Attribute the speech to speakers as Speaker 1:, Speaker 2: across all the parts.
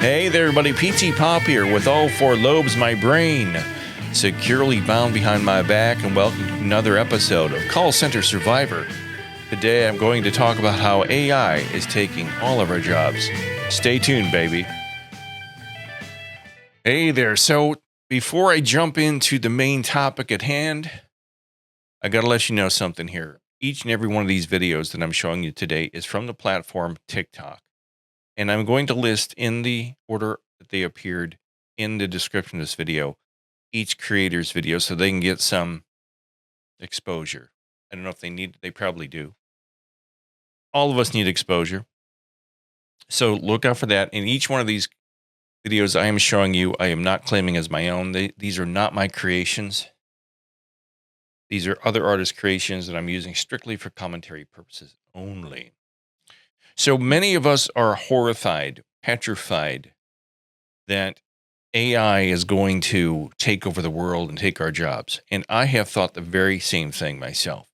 Speaker 1: Hey there, everybody. PTPOP here with all four lobes of my brain securely bound behind my back, and welcome to another episode of Call Center Survivor. Today I'm going to talk about how AI is taking all of our jobs. Stay tuned, baby. Hey there. So before I jump into the main topic at hand, I got to let you know something here. Each and every one of these videos that I'm showing you today is from the platform TikTok. And I'm going to list in the order that they appeared in the description of this video, each creator's video, so they can get some exposure. I don't know if they need, they probably do. All of us need exposure. So look out for that. In each one of these videos I am showing you, I am not claiming as my own. These are not my creations. These are other artists' creations that I'm using strictly for commentary purposes only. So many of us are horrified, petrified that AI is going to take over the world and take our jobs. And I have thought the very same thing myself,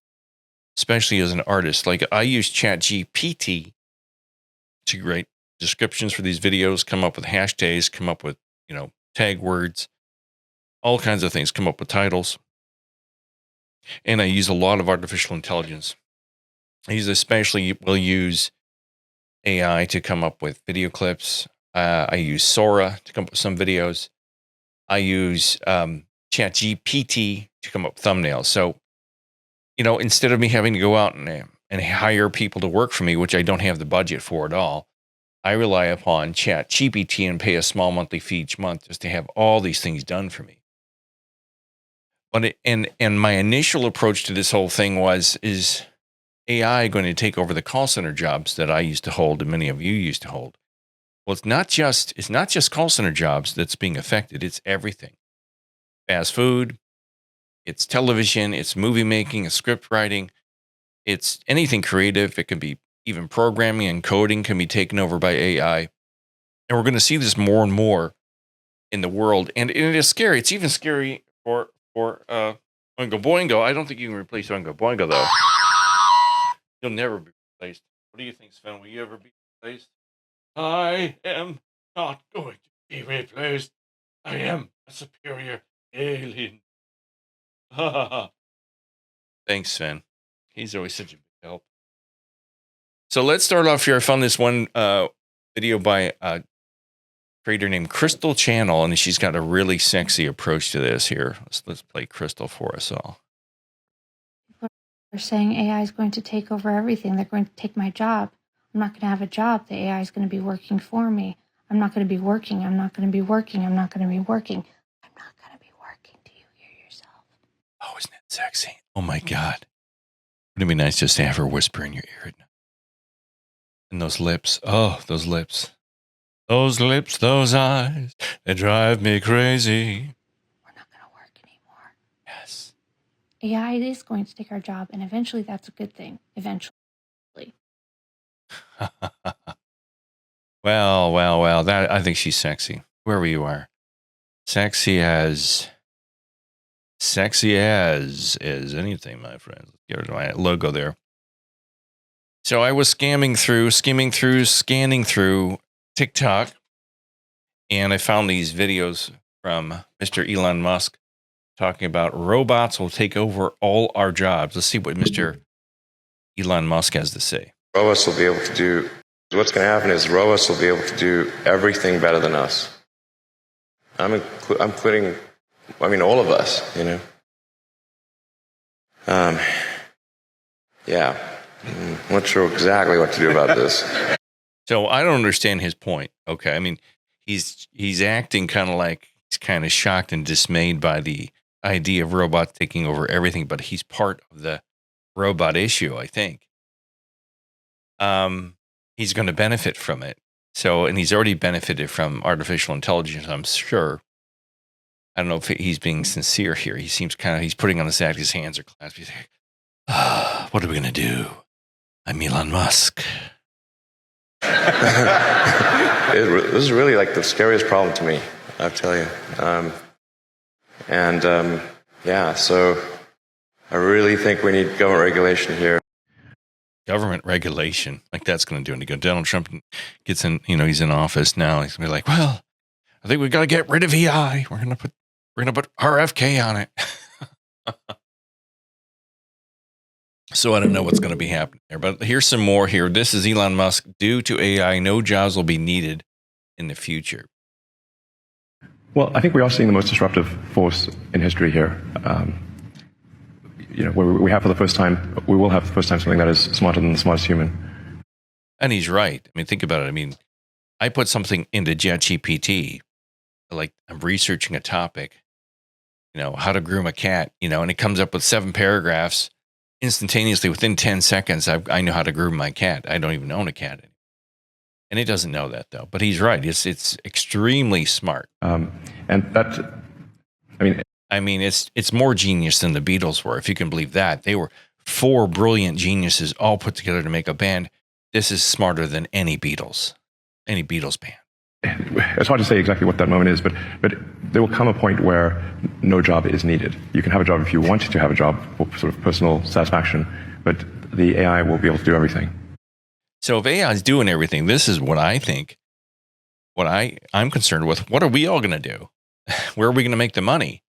Speaker 1: especially as an artist. Like, I use ChatGPT to write descriptions for these videos, come up with hashtags, come up with, tag words, all kinds of things, come up with titles. And I use a lot of artificial intelligence. Will use AI to come up with video clips. I use Sora to come up with some videos. I use ChatGPT to come up with thumbnails. So, instead of me having to go out and hire people to work for me, which I don't have the budget for at all, I rely upon ChatGPT and pay a small monthly fee each month just to have all these things done for me. But and my initial approach to this whole thing is AI going to take over the call center jobs that I used to hold and many of you used to hold? Well, it's not just call center jobs that's being affected. It's everything. Fast food, it's television, it's movie making, it's script writing, it's anything creative. It can be even programming and coding can be taken over by AI. And we're going to see this more and more in the world. And it is scary. It's even scary for Oingo Boingo. I don't think you can replace Oingo Boingo, though. You'll never be replaced. What do you think, Sven? Will you ever be replaced? I am not going to be replaced. I am a superior alien. Thanks, Sven. He's always such a big help. So let's start off here. I found this one video by a creator named Crystal Channel, and she's got a really sexy approach to this here. Let's play Crystal for us all.
Speaker 2: They're saying AI is going to take over everything. They're going to take my job. I'm not going to have a job. The AI is going to be working for me. I'm not going to be working. I'm not going to be working. I'm not going to be working. I'm not going to be working. Do you hear yourself?
Speaker 1: Oh, isn't that sexy? Oh, my God. Wouldn't it be nice just to have her whisper in your ear? And those lips. Oh, those lips. Those lips, those eyes, they drive me crazy.
Speaker 2: We're not going to work anymore.
Speaker 1: Yes.
Speaker 2: AI is going to take our job, and eventually that's a good thing. Eventually.
Speaker 1: Well. That, I think she's sexy. Wherever you are. Sexy as is anything, my friends. Let's get rid of my logo there. So I was scanning through TikTok, and I found these videos from Mr. Elon Musk talking about robots will take over all our jobs. Let's see what Mr. Elon Musk has to say.
Speaker 3: Robots will be able to do, what's going to happen is robots will be able to do everything better than us. I'm including, all of us, Yeah. I'm not sure exactly what to do about this.
Speaker 1: So I don't understand his point. Okay. He's acting kind of like he's kind of shocked and dismayed by the idea of robots taking over everything, but he's part of the robot issue, I think. He's going to benefit from it. So, and he's already benefited from artificial intelligence, I'm sure. I don't know if he's being sincere here. He seems he's putting on his act, his hands are clasped. He's like, what are we going to do? I'm Elon Musk.
Speaker 3: This is really like the scariest problem to me, I'll tell you. So I really think we need government regulation here.
Speaker 1: government regulation. Like that's going to do anything. Donald Trump gets in, he's in office now. He's going to be like, well, I think we got to get rid of EI. We're going to put RFK on it. So I don't know what's going to be happening there, but here's some more here. This is Elon Musk. Due to AI, no jobs will be needed in the future.
Speaker 4: Well, I think we are seeing the most disruptive force in history here. Where we have for the first time, we will have for the first time something that is smarter than the smartest human.
Speaker 1: And he's right. I mean, think about it. I mean, I put something into ChatGPT, like I'm researching a topic, how to groom a cat, and it comes up with 7 paragraphs. Instantaneously, within 10 seconds, I know how to groom my cat. I don't even own a cat anymore. And it doesn't know that, though. But he's right. It's extremely smart.
Speaker 4: And that,
Speaker 1: it's more genius than the Beatles were, if you can believe that. They were 4 brilliant geniuses all put together to make a band. This is smarter than any Beatles band.
Speaker 4: It's hard to say exactly what that moment is, but there will come a point where no job is needed. You can have a job if you want to have a job for sort of personal satisfaction, but the AI will be able to do everything.
Speaker 1: So if AI is doing everything, this is what I think, I'm concerned with. What are we all going to do? Where are we going to make the money?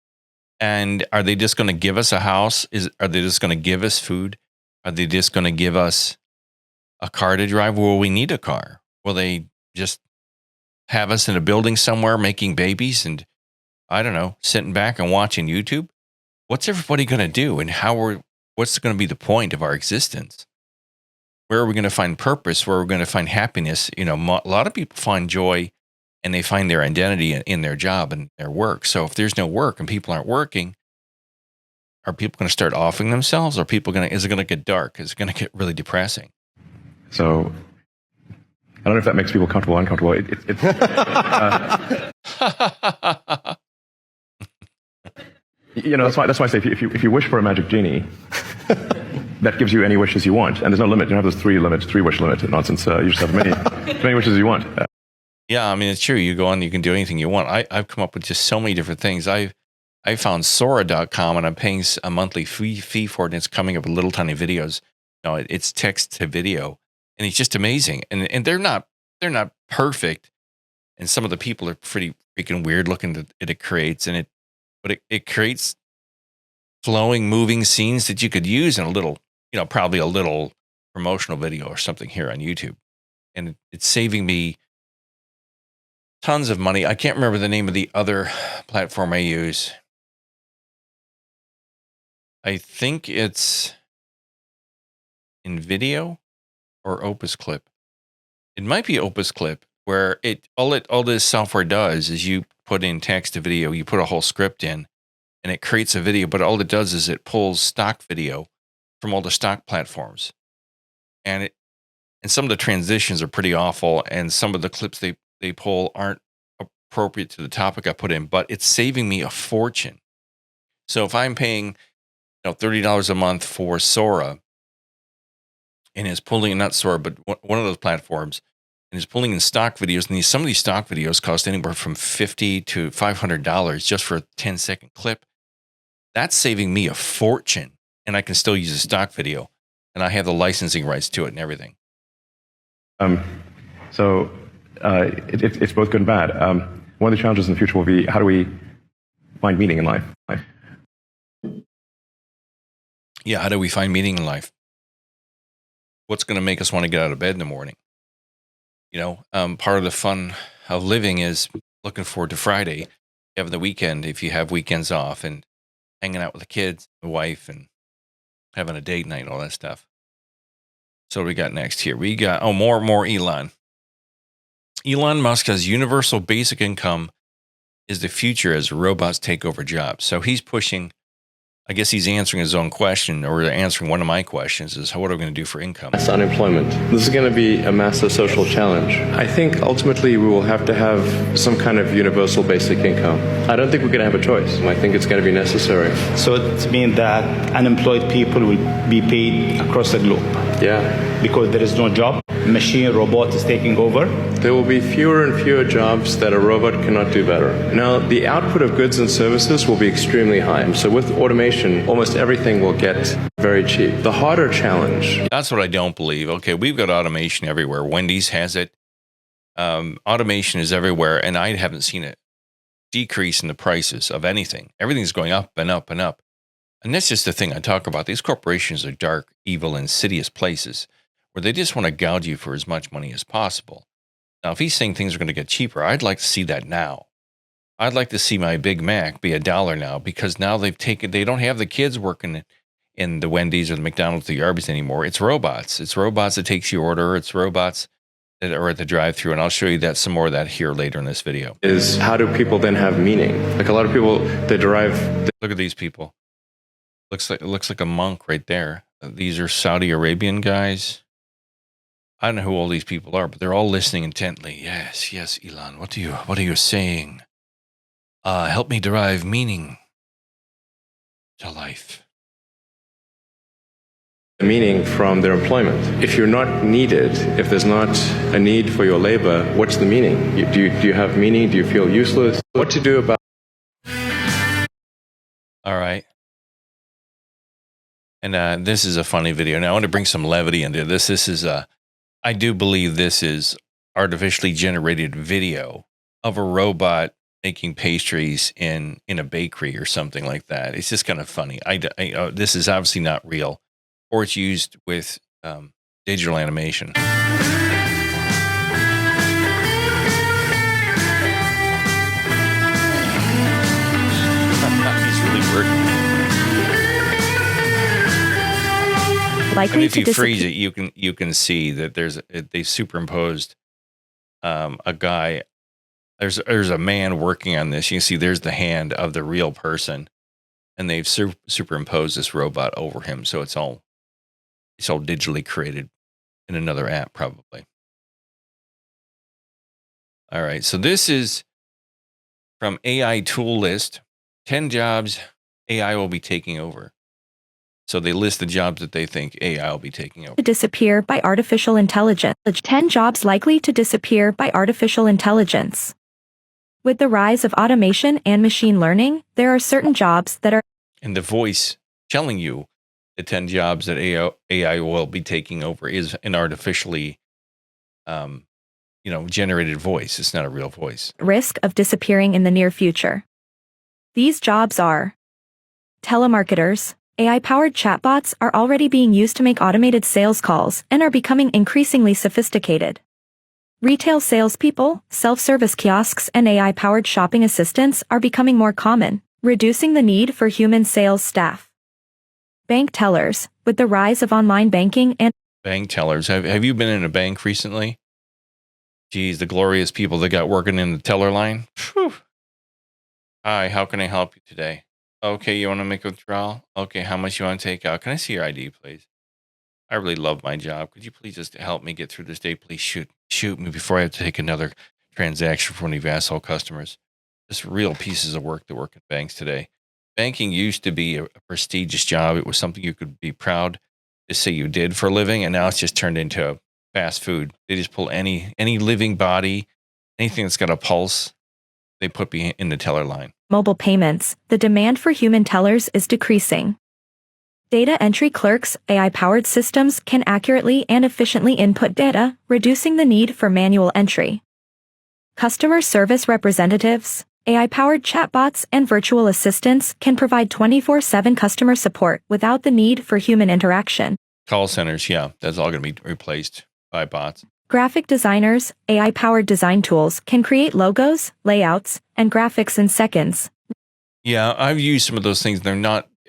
Speaker 1: And are they just going to give us a house? Are they just going to give us food? Are they just going to give us a car to drive? Will we need a car? Will they just have us in a building somewhere making babies and, I don't know, sitting back and watching YouTube? What's everybody going to do? And what's going to be the point of our existence? Where are we going to find purpose? Where are we going to find happiness? A lot of people find joy and they find their identity in their job and their work. So if there's no work and people aren't working, are people going to start offing themselves? Is it going to get dark? Is it going to get really depressing? So
Speaker 4: I don't know if that makes people comfortable or uncomfortable. That's why I say if you wish for a magic genie, that gives you any wishes you want, and there's no limit. You don't have those 3 wish limit nonsense. You just have many wishes you want.
Speaker 1: Yeah, I mean it's true. You go on, you can do anything you want. I've come up with just so many different things. I found Sora.com, and I'm paying a monthly fee for it, and it's coming up with little tiny videos. It's text to video. And it's just amazing. And they're not perfect. And some of the people are pretty freaking weird looking that it creates. But it creates flowing, moving scenes that you could use in a little, probably a little promotional video or something here on YouTube. And it's saving me tons of money. I can't remember the name of the other platform I use. I think it's InVideo or Opus Clip. It might be Opus Clip, where all this software does is you put in text to video, you put a whole script in, and it creates a video. But all it does is it pulls stock video from all the stock platforms, and some of the transitions are pretty awful, and some of the clips they pull aren't appropriate to the topic I put in. But it's saving me a fortune. So if I'm paying $30 a month for Sora, and is pulling, not Sora, but one of those platforms, and is pulling in stock videos. And some of these stock videos cost anywhere from $50 to $500 just for a 10-second clip. That's saving me a fortune, and I can still use a stock video, and I have the licensing rights to it and everything.
Speaker 4: So it's both good and bad. One of the challenges in the future will be, how do we find meaning in life?
Speaker 1: Yeah, how do we find meaning in life? What's going to make us want to get out of bed in the morning? Part of the fun of living is looking forward to Friday, having the weekend, if you have weekends off, and hanging out with the kids, the wife, and having a date night and all that stuff. So what we got next here? We got, more Elon. Elon Musk has universal basic income is the future as robots take over jobs. So he's pushing, I guess he's answering his own question, or answering one of my questions, is what are we going to do for income?
Speaker 3: That's unemployment. This is going to be a massive social challenge. I think ultimately we will have to have some kind of universal basic income. I don't think we're going to have a choice. I think it's going to be necessary.
Speaker 5: So it means that unemployed people will be paid across the globe.
Speaker 3: Yeah.
Speaker 5: Because there is no job, machine, robot is taking over.
Speaker 3: There will be fewer and fewer jobs that a robot cannot do better. Now, the output of goods and services will be extremely high. So with automation, almost everything will get very cheap. The harder challenge.
Speaker 1: That's what I don't believe. Okay, we've got automation everywhere. Wendy's has it. Automation is everywhere, and I haven't seen it decrease in the prices of anything. Everything's going up and up and up. And that's just the thing I talk about. These corporations are dark, evil, insidious places where they just want to gouge you for as much money as possible. Now, if he's saying things are going to get cheaper, I'd like to see that now. I'd like to see my Big Mac be $1 now, because now they don't have the kids working in the Wendy's or the McDonald's or the Arby's anymore. It's robots. It's robots that takes your order. It's robots that are at the drive-thru, and I'll show you that some more of that here later in this video.
Speaker 3: Is how do people then have meaning? Like a lot of people, they derive.
Speaker 1: Look at these people. Looks like a monk right there. These are Saudi Arabian guys. I don't know who all these people are, but they're all listening intently. Yes, Elon. What are you saying? Help me derive meaning to life.
Speaker 3: Meaning from their employment. If you're not needed, if there's not a need for your labor, what's the meaning? Do you have meaning? Do you feel useless? What to do about?
Speaker 1: All right. And this is a funny video. Now I want to bring some levity into this. This is I do believe this is artificially generated video of a robot making pastries in a bakery or something like that. It's just kind of funny. This is obviously not real, or it's used with digital animation. He's really working.
Speaker 6: Likely
Speaker 1: and if
Speaker 6: to
Speaker 1: you freeze it, you can see that they superimposed a guy. There's a man working on this. You can see there's the hand of the real person, and they've superimposed this robot over him. So it's all digitally created in another app, probably. All right. So this is from AI Tool List. 10 jobs AI will be taking over. So they list the jobs that they think AI will be taking over.
Speaker 6: To disappear by artificial intelligence. 10 jobs likely to disappear by artificial intelligence. With the rise of automation and machine learning, there are certain jobs that are...
Speaker 1: And the voice telling you the 10 jobs that AI will be taking over is an artificially, generated voice. It's not a real voice.
Speaker 6: Risk of disappearing in the near future. These jobs are telemarketers. AI-powered chatbots are already being used to make automated sales calls and are becoming increasingly sophisticated. Retail salespeople, self-service kiosks, and AI-powered shopping assistants are becoming more common, reducing the need for human sales staff. Bank tellers, with the rise of online banking and...
Speaker 1: Bank tellers. Have you been in a bank recently? Geez, the glorious people that got working in the teller line. Whew. Hi, how can I help you today? Okay, you want to make a withdrawal? Okay, how much you want to take out? Can I see your ID, please? I really love my job. Could you please just help me get through this day? Please shoot me before I have to take another transaction from one of your asshole customers. Just real pieces of work that work in banks today. Banking used to be a prestigious job. It was something you could be proud to say you did for a living, and now it's just turned into fast food. They just pull any living body, anything that's got a pulse, they put in the teller line.
Speaker 6: Mobile payments, the demand for human tellers is decreasing. Data entry clerks, AI-powered systems can accurately and efficiently input data, reducing the need for manual entry. Customer service representatives, AI-powered chatbots, and virtual assistants can provide 24/7 customer support without the need for human interaction.
Speaker 1: Call centers, yeah, that's all going to be replaced by bots.
Speaker 6: Graphic designers, AI-powered design tools can create logos, layouts, and graphics in seconds.
Speaker 1: Yeah, I've used some of those things.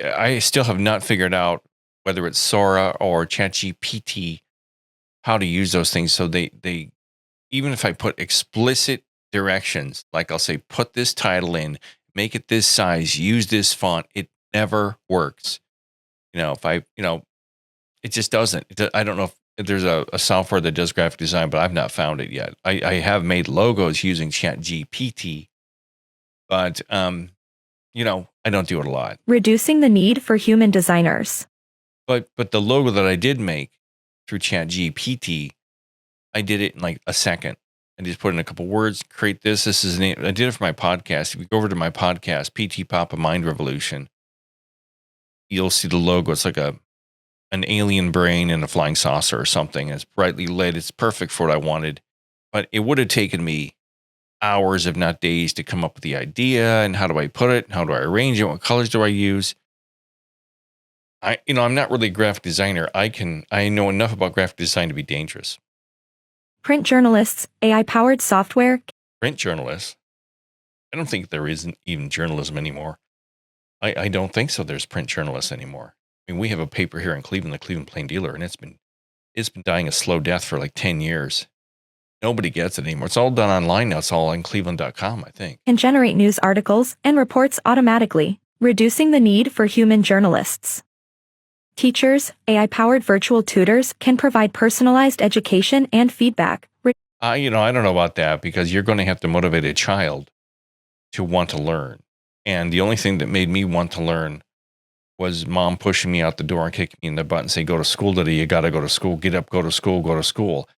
Speaker 1: I still have not figured out whether it's Sora or ChatGPT, how to use those things. So they even if I put explicit directions, like I'll say, put this title in, make it this size, use this font, it never works. It just doesn't. I don't know if there's a software that does graphic design, but I've not found it yet. I have made logos using ChatGPT, but I don't do it a lot.
Speaker 6: Reducing the need for human designers.
Speaker 1: But the logo that I did make through ChatGPT, I did it in like a second. I just put in a couple words, create this. This is I did it for my podcast. If you go over to my podcast, PTPOP, A Mind Revolution, you'll see the logo. It's like an alien brain and a flying saucer or something. It's brightly lit. It's perfect for what I wanted. But it would have taken me hours, if not days, to come up with the idea and how do I put it? How do I arrange it? What colors do I use? I'm not really a graphic designer. I know enough about graphic design to be dangerous.
Speaker 6: Print journalists, AI-powered software.
Speaker 1: Print journalists? I don't think there isn't even journalism anymore. I don't think so. There's print journalists anymore. I mean, we have a paper here in Cleveland, the Cleveland Plain Dealer, and it's been dying a slow death for like 10 years. Nobody gets it anymore. It's all done online now. It's all on cleveland.com, I think.
Speaker 6: Can generate news articles and reports automatically, reducing the need for human journalists. Teachers, AI-powered virtual tutors can provide personalized education and feedback.
Speaker 1: I don't know about that, because you're going to have to motivate a child to want to learn. And the only thing that made me want to learn was mom pushing me out the door and kicking me in the butt and saying, "Go to school today. You got to go to school. Get up, go to school, go to school."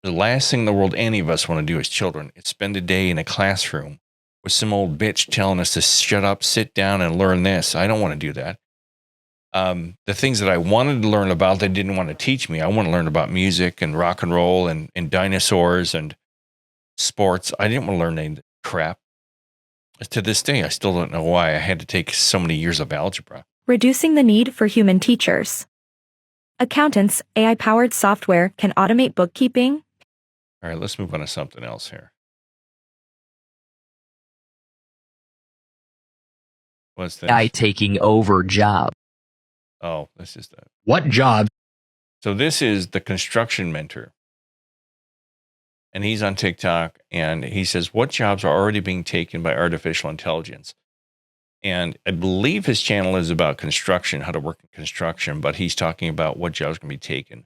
Speaker 1: The last thing in the world any of us want to do as children is spend a day in a classroom with some old bitch telling us to shut up, sit down, and learn this. I don't want to do that. The things that I wanted to learn about, they didn't want to teach me. I want to learn about music and rock and roll and dinosaurs and sports. I didn't want to learn any crap. To this day, I still don't know why I had to take so many years of algebra.
Speaker 6: Reducing the need for human teachers. Accountants, AI-powered software can automate bookkeeping.
Speaker 1: All right, let's move on to something else here. What's this?
Speaker 7: AI taking over job.
Speaker 1: Oh, this is that.
Speaker 5: What job?
Speaker 1: So this is the construction mentor. And he's on TikTok, and he says, what jobs are already being taken by artificial intelligence? And I believe his channel is about construction, how to work in construction, but he's talking about what jobs can be taken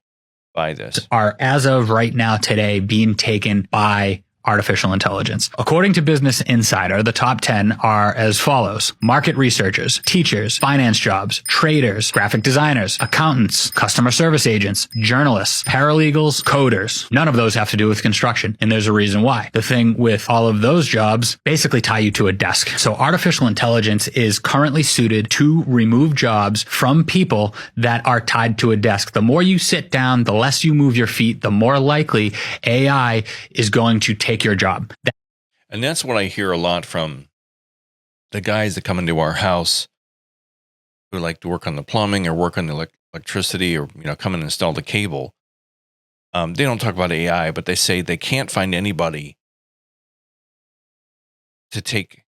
Speaker 1: by this.
Speaker 8: Are, as of right now today, being taken by artificial intelligence. According to Business Insider, the top 10 are as follows: market researchers, teachers, finance jobs, traders, graphic designers, accountants, customer service agents, journalists, paralegals, coders. None of those have to do with construction, and there's a reason why. The thing with all of those jobs basically tie you to a desk. So artificial intelligence is currently suited to remove jobs from people that are tied to a desk. The more you sit down, the less you move your feet, the more likely AI is going to take your job.
Speaker 1: And that's what I hear a lot from the guys that come into our house who like to work on the plumbing or work on the electricity, or come and install the cable. They don't talk about AI, but they say they can't find anybody to take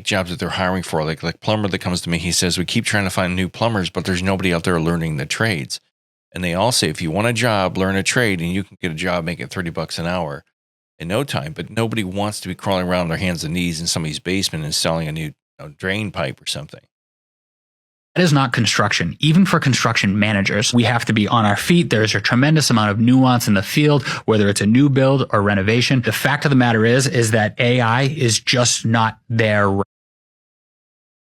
Speaker 1: jobs that they're hiring for. Like plumber that comes to me, he says, we keep trying to find new plumbers, but there's nobody out there learning the trades. And they all say, if you want a job, learn a trade, and you can get a job making $30 an hour in no time. But nobody wants to be crawling around on their hands and knees in somebody's basement installing a new drain pipe or something.
Speaker 8: That is not construction. Even for construction managers, we have to be on our feet. There's a tremendous amount of nuance in the field, whether it's a new build or renovation. The fact of the matter is that AI is just not there.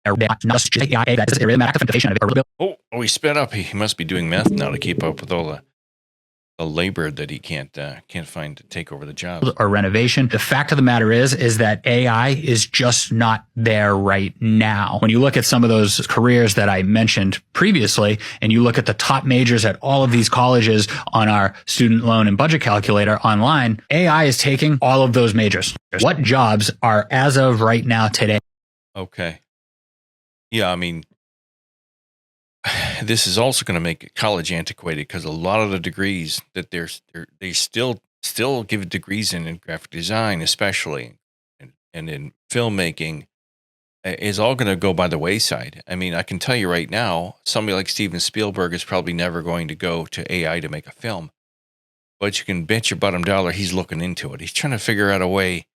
Speaker 1: Oh, he sped up. He must be doing meth now to keep up with all the labor that he can't find to take over the job.
Speaker 8: Or renovation. The fact of the matter is that AI is just not there right now. When you look at some of those careers that I mentioned previously, and you look at the top majors at all of these colleges on our student loan and budget calculator online, AI is taking all of those majors. What jobs are, as of right now today? Okay.
Speaker 1: Yeah, I mean, this is also going to make college antiquated, because a lot of the degrees that they still give degrees in graphic design, especially, and in filmmaking, is all going to go by the wayside. I mean, I can tell you right now, somebody like Steven Spielberg is probably never going to go to AI to make a film, but you can bet your bottom dollar he's looking into it. He's trying to figure out a way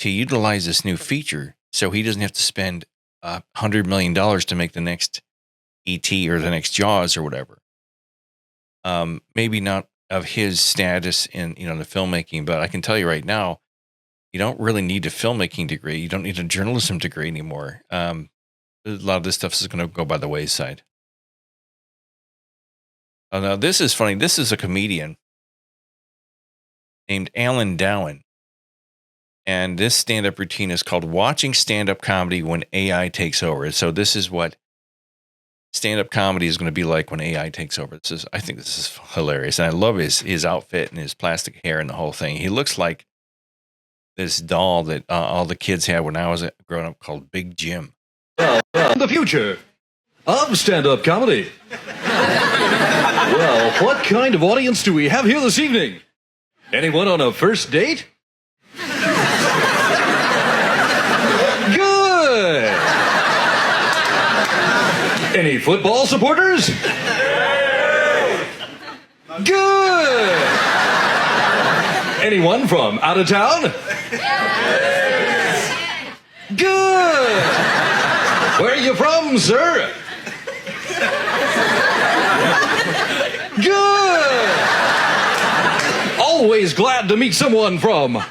Speaker 1: to utilize this new feature so he doesn't have to spend $100 million to make the next E.T. or the next Jaws or whatever. Maybe not of his status in the filmmaking, but I can tell you right now, you don't really need a filmmaking degree. You don't need a journalism degree anymore. A lot of this stuff is going to go by the wayside. Oh, now this is funny. This is a comedian named Alan Dowen. And this stand-up routine is called Watching Stand-Up Comedy When AI Takes Over. So this is what stand-up comedy is going to be like when AI takes over. I think this is hilarious. And I love his outfit and his plastic hair and the whole thing. He looks like this doll that all the kids had when I was growing up called Big Jim.
Speaker 9: The future of stand-up comedy. Well, what kind of audience do we have here this evening? Anyone on a first date? Good. Any football supporters? Good. Anyone from out of town? Good. Where are you from, sir? Good. Always glad to meet someone from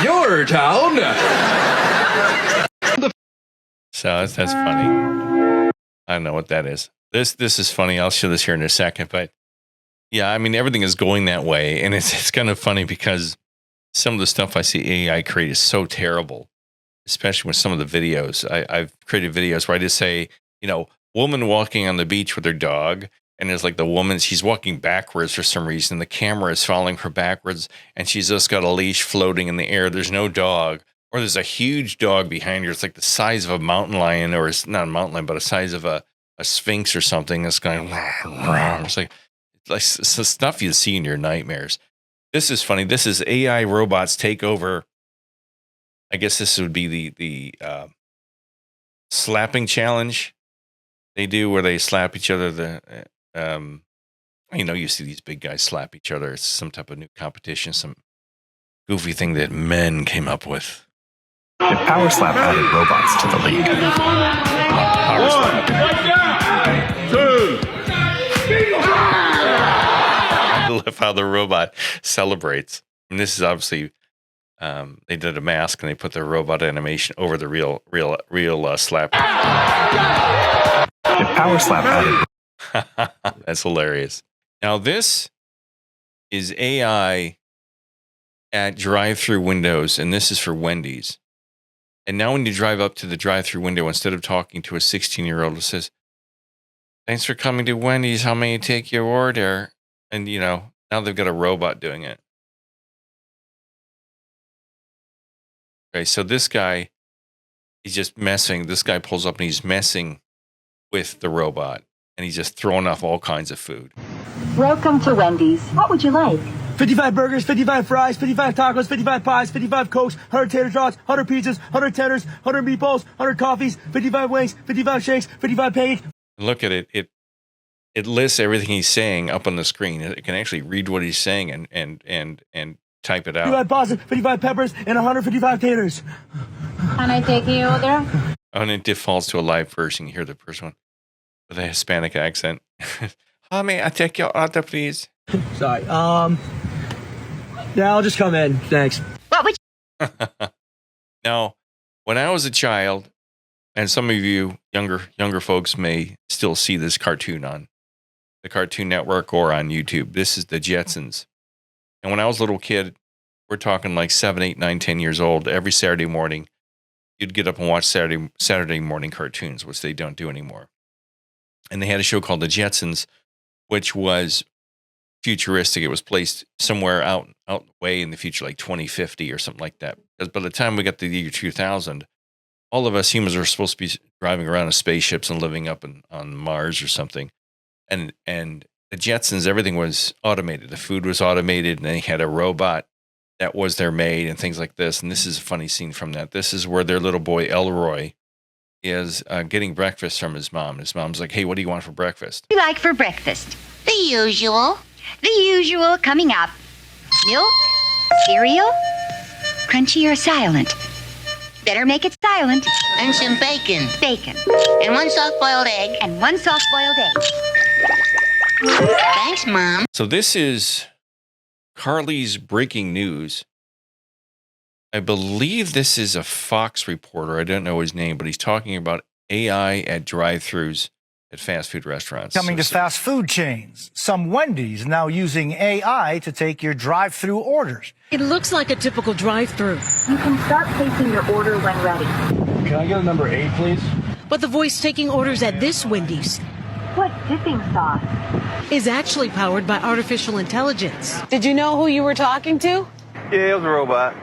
Speaker 9: your town.
Speaker 1: So that's funny. I don't know what that is. This is funny. I'll show this here in a second. But yeah, I mean, everything is going that way. And it's kind of funny because some of the stuff I see AI create is so terrible, especially with some of the videos. I've created videos where I just say, woman walking on the beach with her dog. And there's like the woman, she's walking backwards for some reason. The camera is following her backwards and she's just got a leash floating in the air. There's no dog. Or there's a huge dog behind her. It's like the size of a mountain lion, or it's not a mountain lion, but the size of a sphinx or something. That's going, it's like stuff you see in your nightmares. This is funny. This is AI robots take over. I guess this would be the slapping challenge they do, where they slap each other. You see these big guys slap each other. It's some type of new competition, some goofy thing that men came up with.
Speaker 10: If Power Slap added robots to the league.
Speaker 1: Power Slap. I love how the robot celebrates. And this is obviously, they did a mask and they put their robot animation over the real slap.
Speaker 10: If Power Slap added.
Speaker 1: That's hilarious. Now this is AI at drive-through windows, and this is for Wendy's. And now when you drive up to the drive-through window, instead of talking to a 16-year-old, it says, "Thanks for coming to Wendy's. How may I take your order?" And, now they've got a robot doing it. Okay, so this guy, he's just messing. This guy pulls up and he's messing with the robot. And he's just throwing off all kinds of food.
Speaker 11: Welcome to Wendy's. What would you like?
Speaker 12: 55 burgers, 55 fries, 55 tacos, 55 pies, 55 Cokes, 100 tater tots, 100 pizzas, 100 tenders, 100 meatballs, 100 coffees, 55 wings, 55 shakes, 55 pancakes.
Speaker 1: Look at it. It lists everything he's saying up on the screen. It can actually read what he's saying and type it out.
Speaker 12: 55 pasta, 55 peppers, and 155 taters.
Speaker 11: Can I take your order?
Speaker 1: And it defaults to a live person. You hear the person with a Hispanic accent. How may I take your order, please?
Speaker 12: Sorry. Yeah, I'll just come in. Thanks.
Speaker 11: What would
Speaker 1: you? Now, when I was a child, and some of you younger folks may still see this cartoon on the Cartoon Network or on YouTube. This is the Jetsons. And when I was a little kid, we're talking like 7, 8, 9, 10 years old, every Saturday morning, you'd get up and watch Saturday morning cartoons, which they don't do anymore. And they had a show called The Jetsons, which was futuristic. It was placed somewhere out way in the future, like 2050 or something like that. Because by the time we got to the year 2000, all of us humans are supposed to be driving around in spaceships and living up on Mars or something. And the Jetsons, everything was automated. The food was automated, and they had a robot that was their maid and things like this. And this is a funny scene from that. This is where their little boy, Elroy, is getting breakfast from his mom. His mom's like, "Hey, what do you want for breakfast?"
Speaker 11: you like for breakfast? The usual. The usual coming up. Milk? Cereal? Crunchy or silent? Better make it silent.
Speaker 13: And some bacon.
Speaker 11: Bacon.
Speaker 13: And one soft-boiled egg.
Speaker 11: And one soft-boiled egg.
Speaker 13: Thanks, Mom.
Speaker 1: So this is Carly's breaking news. I believe this is a Fox reporter. I don't know his name, but he's talking about AI at drive-thrus at fast food restaurants.
Speaker 14: Coming to fast food chains. Some Wendy's now using AI to take your drive-through orders.
Speaker 15: It looks like a typical drive-through.
Speaker 16: You can start placing your order when ready.
Speaker 12: Can I get a number 8, please?
Speaker 15: But the voice taking orders at this Wendy's
Speaker 16: What dipping sauce?
Speaker 15: is actually powered by artificial intelligence.
Speaker 17: Did you know who you were talking to?
Speaker 12: Yeah, it was a robot.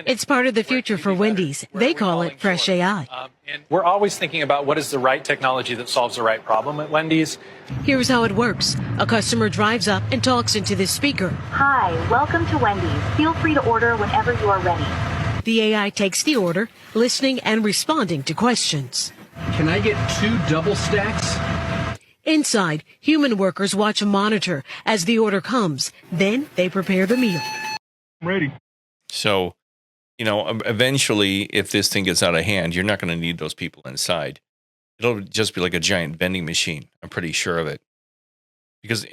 Speaker 15: It's part of the future for Wendy's. They call it Fresh AI.
Speaker 18: And we're always thinking about what is the right technology that solves the right problem at Wendy's.
Speaker 15: Here's how it works. A customer drives up and talks into this speaker.
Speaker 16: Hi, welcome to Wendy's. Feel free to order whenever you are ready.
Speaker 15: The AI takes the order, listening and responding to questions.
Speaker 9: Can I get 2 double stacks?
Speaker 15: Inside, human workers watch a monitor as the order comes. Then they prepare the meal.
Speaker 12: I'm ready.
Speaker 1: So, you know, eventually, if this thing gets out of hand, you're not going to need those people inside. It'll just be like a giant vending machine. I'm pretty sure of it. Because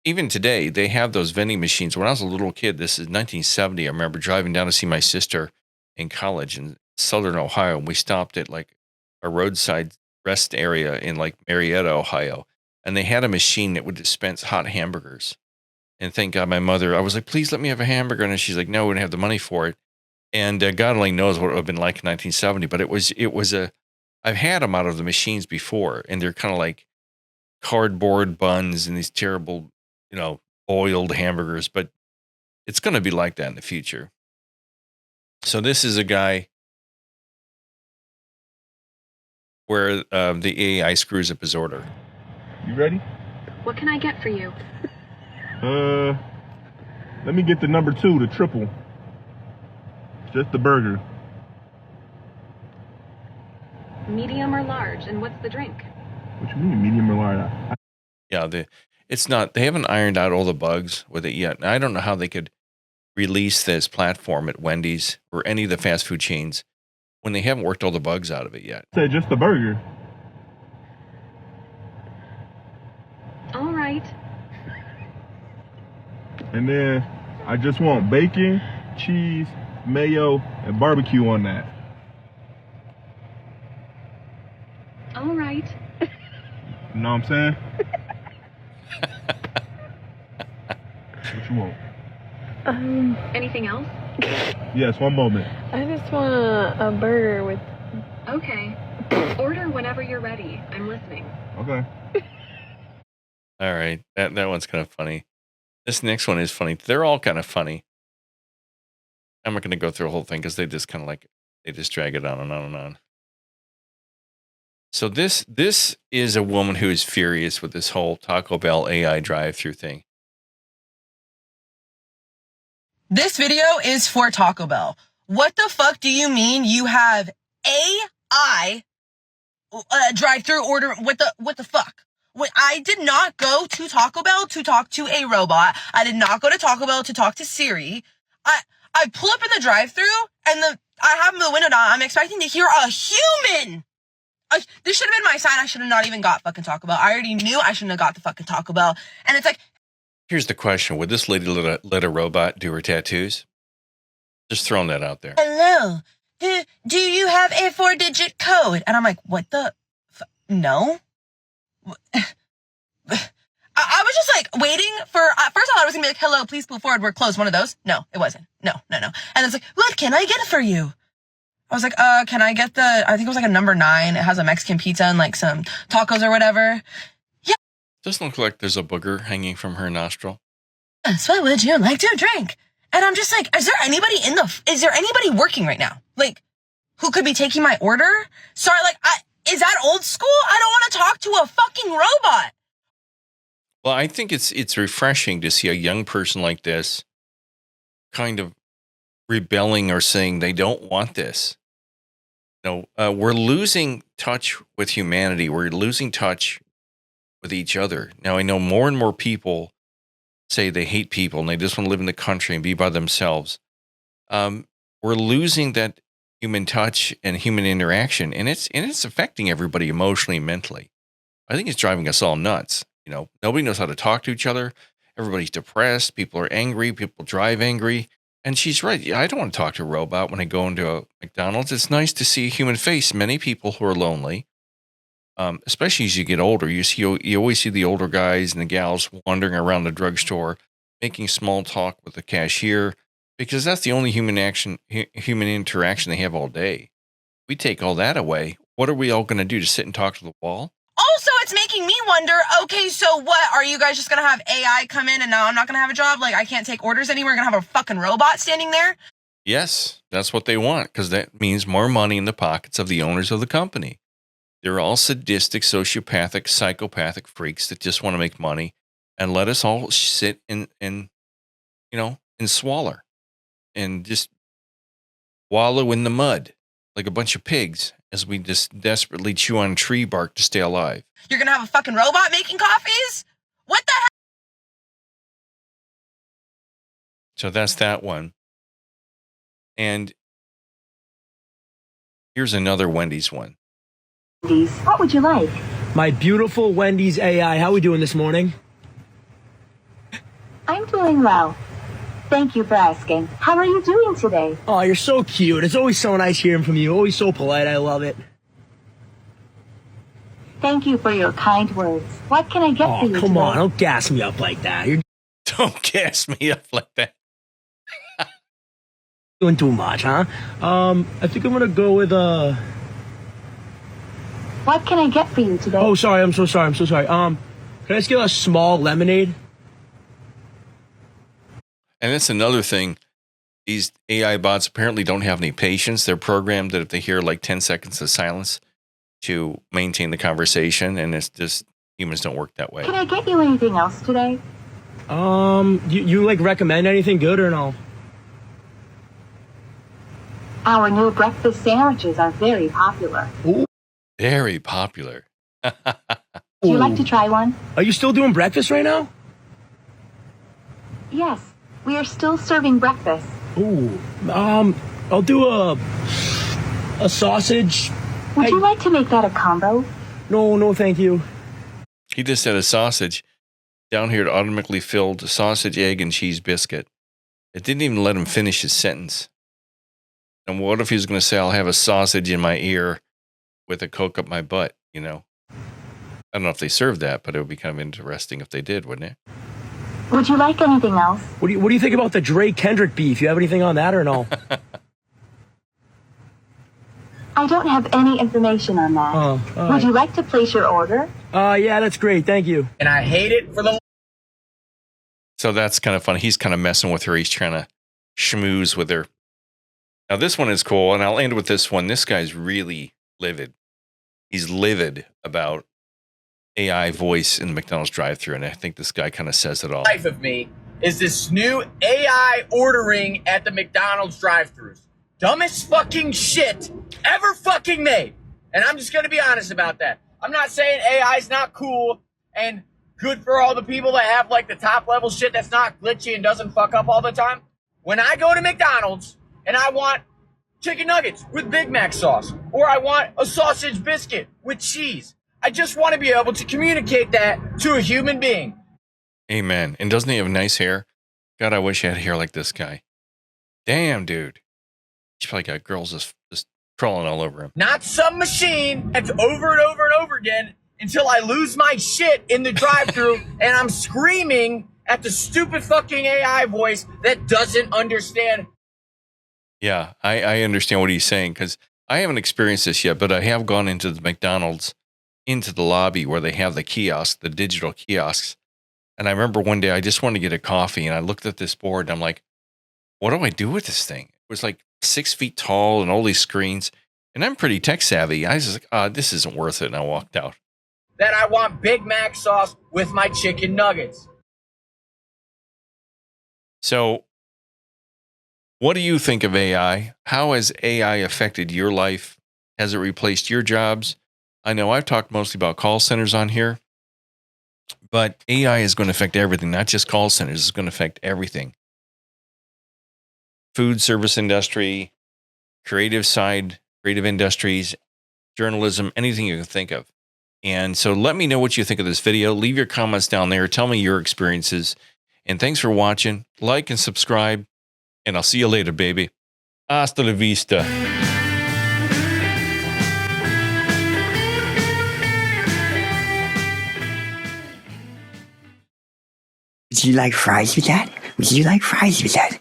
Speaker 1: even today, they have those vending machines. When I was a little kid, this is 1970, I remember driving down to see my sister in college in Southern Ohio. And we stopped at like a roadside rest area in like Marietta, Ohio. And they had a machine that would dispense hot hamburgers. And thank God my mother, I was like, please let me have a hamburger. And she's like, no, we don't have the money for it. And God only knows what it would have been like in 1970. But I've had them out of the machines before. And they're kind of like cardboard buns and these terrible, you know, boiled hamburgers. But it's going to be like that in the future. So this is a guy where the AI screws up his order.
Speaker 12: You ready?
Speaker 16: What can I get for you?
Speaker 12: Let me get the number 2, the triple. Just the burger.
Speaker 16: Medium or large? And what's the drink?
Speaker 12: What you mean, medium or large?
Speaker 1: Yeah, they haven't ironed out all the bugs with it yet. And I don't know how they could release this platform at Wendy's or any of the fast food chains when they haven't worked all the bugs out of it yet.
Speaker 12: Said just the burger.
Speaker 16: All right.
Speaker 12: And then I just want bacon, cheese, mayo, and barbecue on that.
Speaker 16: All right.
Speaker 12: You know what I'm saying? What you want?
Speaker 16: Anything else?
Speaker 12: Yes, one moment.
Speaker 17: I just want a burger with...
Speaker 16: Okay. Order whenever you're ready. I'm listening.
Speaker 12: Okay.
Speaker 1: All right. That one's kind of funny. This next one is funny. They're all kind of funny. I'm not going to go through the whole thing because they just kind of like, they just drag it on and on and on. So this is a woman who is furious with this whole Taco Bell AI drive-through thing.
Speaker 19: This video is for Taco Bell. What the fuck do you mean you have AI drive-through order? What the fuck? I did not go to Taco Bell to talk to a robot. I did not go to Taco Bell to talk to Siri. I pull up in the drive-through and I have the window down. I'm expecting to hear a human. This should have been my sign. I should have not even got fucking Taco Bell. I already knew I shouldn't have got the fucking Taco Bell. And it's like,
Speaker 1: here's the question. Would this lady let a robot do her tattoos? Just throwing that out there.
Speaker 19: hello, do you have a 4-digit code? And I'm like, what the? No. I was just like waiting for, first I thought it was gonna be like, hello, please move forward, we're closed, one of those. No, it wasn't. No. And it's like, what can I get for you? I was like, can I get I think it was like a number 9. It has a Mexican pizza and like some tacos or whatever. Yeah.
Speaker 1: Doesn't look like there's a booger hanging from her nostril.
Speaker 19: So what would you like to drink? And I'm just like, is there anybody working right now? Like, who could be taking my order? Sorry, like, is that old school? I don't want to talk to a fucking robot.
Speaker 1: Well, I think it's refreshing to see a young person like this kind of rebelling or saying they don't want this. You know, we're losing touch with humanity. We're losing touch with each other. Now, I know more and more people say they hate people and they just want to live in the country and be by themselves. We're losing that human touch and human interaction, and it's affecting everybody emotionally and mentally. I think it's driving us all nuts. You know, nobody knows how to talk to each other. Everybody's depressed. People are angry. People drive angry. And she's right. I don't want to talk to a robot when I go into a McDonald's. It's nice to see a human face. Many people who are lonely especially as you get older. You always see the older guys and the gals wandering around the drugstore, making small talk with the cashier, because that's the only human interaction they have all day. We take all that away. What are we all going to do? Just sit and talk to the wall?
Speaker 19: Also, it's making me wonder, okay, so what? Are you guys just going to have AI come in and now I'm not going to have a job? Like, I can't take orders anymore. We're going to have a fucking robot standing there?
Speaker 1: Yes, that's what they want, because that means more money in the pockets of the owners of the company. They're all sadistic, sociopathic, psychopathic freaks that just want to make money and let us all sit and swaller and just wallow in the mud like a bunch of pigs as we just desperately chew on tree bark to stay alive.
Speaker 19: You're going to have a fucking robot making coffees? What the heck?
Speaker 1: So that's that one. And here's another Wendy's one.
Speaker 16: What would you like?
Speaker 12: My beautiful Wendy's AI. How are we doing this morning?
Speaker 16: I'm doing well. Thank you for asking. How are you doing today?
Speaker 12: Oh, you're so cute. It's always so nice hearing from you. Always so polite. I love it.
Speaker 16: Thank you for your kind words. What can I get for you
Speaker 12: Oh, come
Speaker 16: today?
Speaker 12: on. Don't gas me up like that. You're
Speaker 1: Don't gas me up like that.
Speaker 12: doing too much, huh? I think I'm going to go with,
Speaker 16: What can I get for you today?
Speaker 12: Oh, sorry. I'm so sorry. Can I just get a small lemonade?
Speaker 1: And that's another thing. These AI bots apparently don't have any patience. They're programmed that if they hear like 10 seconds of silence to maintain the conversation, and it's just humans don't work that way.
Speaker 16: Can I get you anything else today?
Speaker 12: You like recommend anything good or no?
Speaker 16: Our new breakfast sandwiches are very popular.
Speaker 12: Ooh.
Speaker 1: Very popular.
Speaker 16: Would you like to try one?
Speaker 12: Are you still doing breakfast right now?
Speaker 16: Yes, we are still serving breakfast.
Speaker 12: Ooh. I'll do a sausage.
Speaker 16: Would you like to make that a combo?
Speaker 12: No, thank you.
Speaker 1: He just said a sausage. Down here, it automatically filled a sausage, egg, and cheese biscuit. It didn't even let him finish his sentence. And what if he was going to say, I'll have a sausage in my ear with a Coke up my butt, I don't know if they serve that, but it would be kind of interesting if they did, wouldn't it?
Speaker 16: Would you like anything else?
Speaker 12: What do you think about the Drake Kendrick beef? You have anything on that or no?
Speaker 16: I don't have any information on that.
Speaker 12: Oh,
Speaker 16: Would you like to place your order?
Speaker 12: Yeah, that's great. Thank you.
Speaker 5: And I hate it for the...
Speaker 1: So that's kind of funny. He's kind of messing with her. He's trying to schmooze with her. Now, this one is cool, and I'll end with this one. This guy's really livid. He's livid about AI voice in the McDonald's drive-thru, and I think this guy kind of says it all.
Speaker 5: Life of me is this new AI ordering at the McDonald's drive-thrus. Dumbest fucking shit ever fucking made. And I'm just going to be honest about that. I'm not saying AI's not cool and good for all the people that have like the top level shit that's not glitchy and doesn't fuck up all the time. When I go to McDonald's and I want chicken nuggets with Big Mac sauce, or I want a sausage biscuit with cheese, I just want to be able to communicate that to a human being.
Speaker 1: Amen. And doesn't he have nice hair? God, I wish I had hair like this guy. Damn, dude. He's probably got girls just crawling all over him.
Speaker 5: Not some machine that's over and over and over again until I lose my shit in the drive-thru and I'm screaming at the stupid fucking AI voice that doesn't understand.
Speaker 1: Yeah, I understand what he's saying, because I haven't experienced this yet, but I have gone into the McDonald's, into the lobby where they have the kiosks, the digital kiosks. And I remember one day I just wanted to get a coffee, and I looked at this board and I'm like, what do I do with this thing? It was like 6 feet tall and all these screens. And I'm pretty tech savvy. I was like, this isn't worth it. And I walked out.
Speaker 5: That I want Big Mac sauce with my chicken nuggets.
Speaker 1: So what do you think of AI? How has AI affected your life? Has it replaced your jobs? I know I've talked mostly about call centers on here, but AI is going to affect everything, not just call centers. It's going to affect everything. Food service industry, creative side, creative industries, journalism, anything you can think of. And so let me know what you think of this video. Leave your comments down there. Tell me your experiences. And thanks for watching. Like and subscribe. And I'll see you later, baby. Hasta la vista.
Speaker 20: Would you like fries with that? Would you like fries with that?